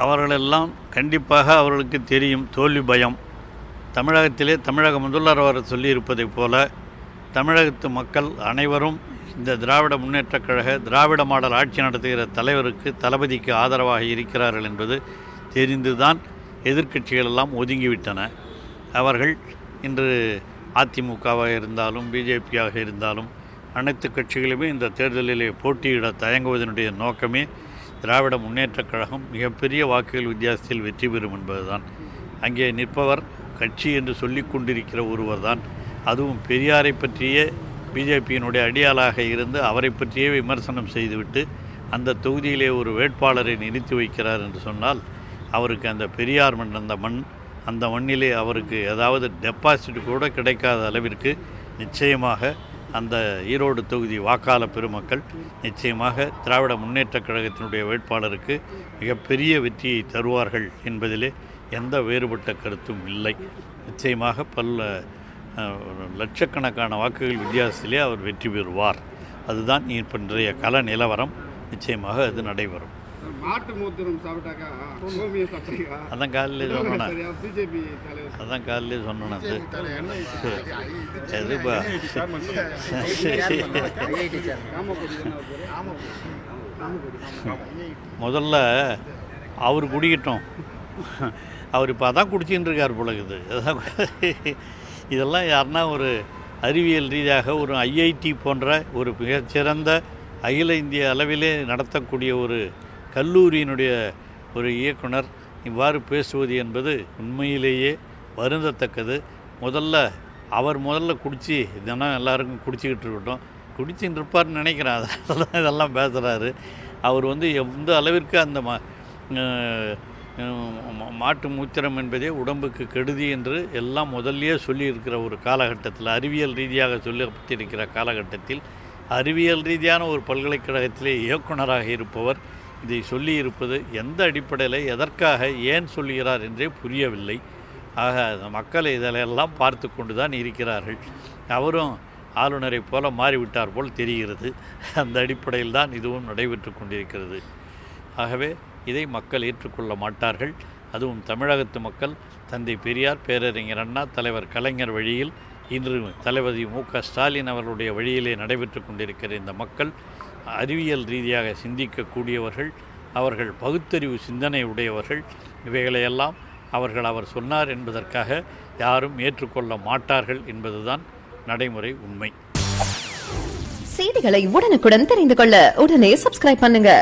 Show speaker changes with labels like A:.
A: அவர்களெல்லாம் கண்டிப்பாக அவர்களுக்கு தெரியும் தோல்வி பயம். தமிழகத்திலே தமிழக முதல்வர் அவர் சொல்லியிருப்பதைப் போல தமிழகத்து மக்கள் அனைவரும் இந்த திராவிட முன்னேற்றக் கழக திராவிட மாடல் ஆட்சி நடத்துகிற தலைவருக்கு தளபதிக்கு ஆதரவாக இருக்கிறார்கள் என்பது தெரிந்துதான் எதிர்க்கட்சிகள் எல்லாம் ஒதுங்கிவிட்டன. அவர்கள் இன்று அதிமுகவாக இருந்தாலும் பிஜேபியாக இருந்தாலும் அனைத்து கட்சிகளுமே இந்த தேர்தலிலே போட்டியிட தயங்குவதனுடைய நோக்கமே திராவிட முன்னேற்றக் கழகம் மிகப்பெரிய வாக்குகள் வித்தியாசத்தில் வெற்றி பெறும் என்பதுதான். அங்கே நிற்பவர் கட்சி என்று சொல்லி கொண்டிருக்கிற ஒருவர் தான், அதுவும் பெரியாரை பற்றிய பிஜேபியினுடைய அடியாளாக இருந்து அவரை பற்றியே விமர்சனம் செய்துவிட்டு அந்த தொகுதியிலே ஒரு வேட்பாளரை நிறுத்தி வைக்கிறார் என்று சொன்னால் அவருக்கு அந்த பெரியார் மண் அந்த மண்ணிலே அவருக்கு ஏதாவது டெபாசிட் கூட கிடைக்காத அளவிற்கு நிச்சயமாக அந்த ஈரோடு தொகுதி வாக்காளர் பெருமக்கள் நிச்சயமாக திராவிட முன்னேற்றக் கழகத்தினுடைய வேட்பாளருக்கு மிகப்பெரிய வெற்றியை தருவார்கள் என்பதிலே எந்த வேறுபட்ட கருத்தும் இல்லை. நிச்சயமாக லட்சக்கணக்கான வாக்குகள் வித்தியாசத்திலே அவர் வெற்றி பெறுவார். அதுதான் இன்றைய கள நிலவரம். நிச்சயமாக அது நடைபெறும். அதான் காலையில் சொன்னேன் முதல்ல அவர் குடிக்கட்டும். அவர் இப்போ அதான் குடிச்சின்னு இருக்கார் போலகுது. இதெல்லாம் யாருன்னா ஒரு அறிவியல் ரீதியாக ஒரு ஐஐடி போன்ற ஒரு மிகச்சிறந்த அகில இந்திய அளவிலே நடத்தக்கூடிய ஒரு கல்லூரியினுடைய ஒரு இயக்குனர் இவ்வாறு பேசுவது என்பது உண்மையிலேயே வருந்தத்தக்கது. அவர் முதல்ல குடித்து தினம் எல்லாருக்கும் குடிச்சிக்கிட்டு இருக்கட்டும், குடிச்சின்னு இருப்பார்னு நினைக்கிறேன். அதெல்லாம் இதெல்லாம் பேசுகிறாரு. அவர் எந்த அளவிற்கு அந்த மாட்டு மூத்திரம் என்பதே உடம்புக்கு கெடுதி என்று எல்லாம் முதல்லையே சொல்லியிருக்கிற ஒரு காலகட்டத்தில், அறிவியல் ரீதியாக சொல்லப்பட்டிருக்கிற காலகட்டத்தில், அறிவியல் ரீதியான ஒரு பல்கலைக்கழகத்திலே இயக்குனராக இருப்பவர் இதை சொல்லியிருப்பது எந்த அடிப்படையில், எதற்காக, ஏன் சொல்லுகிறார் என்றே புரியவில்லை. ஆக மக்களை இதிலெல்லாம் பார்த்து கொண்டு தான் இருக்கிறார்கள். அவரும் ஆளுநரை போல மாறிவிட்டார் போல் தெரிகிறது. அந்த அடிப்படையில் தான் இதுவும் நடைபெற்று கொண்டிருக்கிறது. ஆகவே இதை மக்கள் ஏற்றுக்கொள்ள மாட்டார்கள். அதுவும் தமிழகத்து மக்கள் தந்தை பெரியார், பேரறிஞர் அண்ணா, தலைவர் கலைஞர் வழியில் இன்று தளபதி மு.க.ஸ்டாலின் அவர்களுடைய வழியிலே நடைபெற்று கொண்டிருக்கிற இந்த மக்கள் அறிவியல் ரீதியாக சிந்திக்கக்கூடியவர்கள், அவர்கள் பகுத்தறிவு சிந்தனை உடையவர்கள். இவைகளையெல்லாம் அவர் சொன்னார் என்பதற்காக யாரும் ஏற்றுக்கொள்ள மாட்டார்கள் என்பதுதான் நடைமுறை உண்மை.
B: செய்திகளை உடனுக்குடன் தெரிந்து கொள்ள உடனே சப்ஸ்கிரைப் பண்ணுங்க.